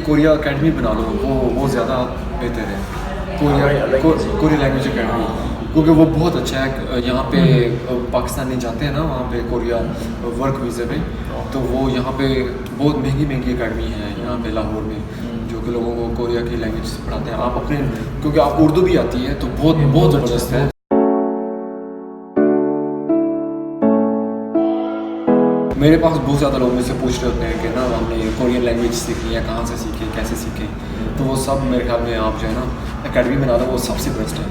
Korea academy बना लो, वो ज़्यादा बेहतर है। कोरिया लैंग्वेज अकेडमी, क्योंकि वो बहुत अच्छा है। यहाँ पे पाकिस्तानी जाते हैं ना वहाँ पे कोरिया वर्क वीज़े पे, तो वो यहाँ पे बहुत महंगी अकेडमी है यहाँ पे लाहौर में, जो कि लोगों को कोरिया की लैंग्वेज पढ़ाते हैं। आप अपने, क्योंकि आप उर्दू भी आती है, तो बहुत ज़बरदस्त है। मेरे पास बहुत ज़्यादा लोग मुझसे पूछ रहे होते हैं कि ना हमने कोरियन लैंग्वेज सीखनी है, कहाँ से सीखें, कैसे सीखें, तो वो सब मेरे ख्याल में आप जो है ना अकेडमी बना दो, वो सबसे बेस्ट है।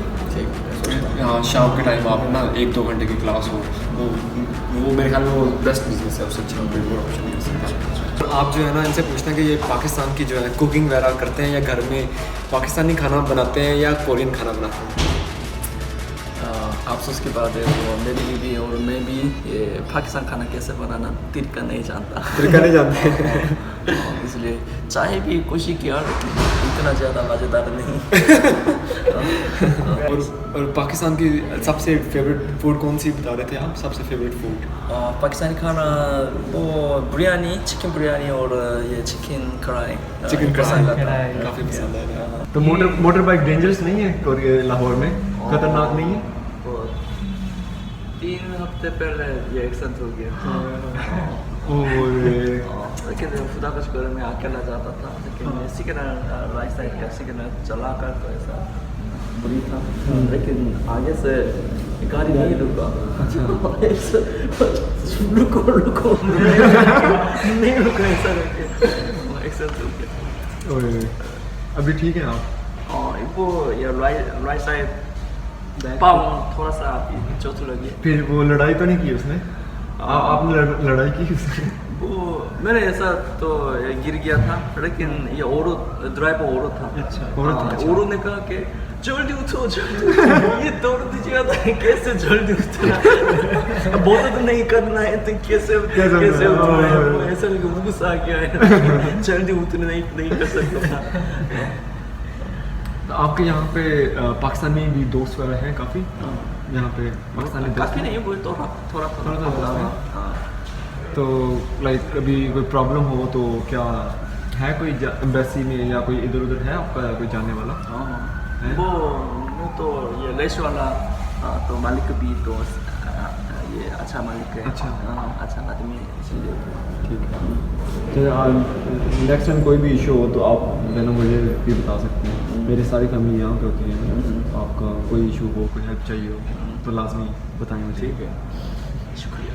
हाँ, शाम के टाइम आप ना 1-2 घंटे की क्लास हो, वो मेरे ख्याल में वो बेस्ट बिजनेस है, उससे अच्छा कोई और ऑप्शन नहीं हो सकता। आप जो है ना इनसे पूछते हैं कि ये पाकिस्तान की जो है कुकिंग वगैरह करते हैं, या घर में पाकिस्तानी खाना बनाते हैं या कोरियन खाना बनाते हैं? अफसोस की बात है, वो मेरी बीवी और मैं भी ये पाकिस्तान खाना कैसे बनाना तरीका नहीं जानते इसलिए चाहे भी कोशिश किया, इतना ज़्यादा मज़ेदार नहीं। और पाकिस्तान की सबसे फेवरेट फूड कौन सी बता रहे थे आप? सबसे फेवरेट फूड पाकिस्तानी खाना वो बिरयानी, चिकन बिरयानी और ये चिकन कढ़ाई काफ़ी पसंद है। तो मोटर बाइक डेंजरस नहीं है लाहौर में? खतरनाक नहीं है? 3 हफ्ते पहले ये एक्सीडेंट हो गया। लेकिन खुदा का शुक्र मैं अकेला जाता था, लेकिन सिग्नल राइट साइड का सिग्नल चला कर तो ऐसा बुरी था, लेकिन आगे से गाड़ी नहीं रुका। रुको नहीं रुका, ऐसा एक्सीडेंट हो गया। अभी ठीक है आप? वो ये राइट साइड पाँव थोड़ा सा चोट लगी। फिर वो लड़ाई तो नहीं की उसने? आपने लड़ाई की उसने? वो मेरे ऐसा तो गिर गया था, लेकिन ये औरत ड्राइवर औरत था। अच्छा, औरत ने कहा कि जल्दी उठो ये दौड़ दीजिए, कैसे जल्दी उठना, बहुत तो नहीं करना है तो कैसे उठना है, ऐसा गुस्सा आ गया है, जल्दी उठना नहीं कर सकता था। आपके यहाँ पे पाकिस्तानी भी दोस्त वगैरह हैं काफ़ी? यहाँ पे पाकिस्तानी काफ़ी नहीं, वो थोड़ा। तो लाइक कभी कोई प्रॉब्लम हो तो क्या है कोई एम्बेसी में या कोई इधर उधर है आपका कोई जानने वाला? वो तो ये लेश वाला तो मालिक भी तो ये अच्छा मालिक है। अच्छा आदमी है, इसलिए ठीक है। तो नेक्स्ट टाइम कोई भी इशू हो तो आप देना मुझे भी बता सकते हैं। मेरी सारी फैमिली यहाँ पे होती है। आपका कोई इशू हो, कोई हेल्प चाहिए हो तो लाजमी बताएं मुझे। ठीक है, शुक्रिया।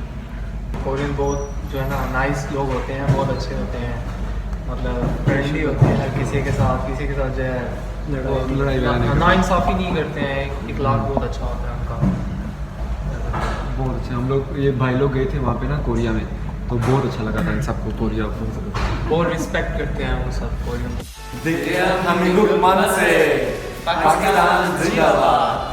कोरियन बहुत जो है ना नाइस लोग होते हैं, बहुत अच्छे होते हैं, मतलब फ्रेंडली होते हैं हर किसी के साथ जो है लड़ाई नाइंसाफ़ी नहीं करते हैं। इखलाक बहुत अच्छा होता है उनका, बहुत अच्छा। हम लोग ये भाई लोग गए थे वहाँ पे ना कोरिया में, तो बहुत अच्छा लगा था इन सबको। कोरिया बहुत रिस्पेक्ट करते हैं वो सब कोरियन। हम लोग मन से पाकिस्तान जिंदाबाद।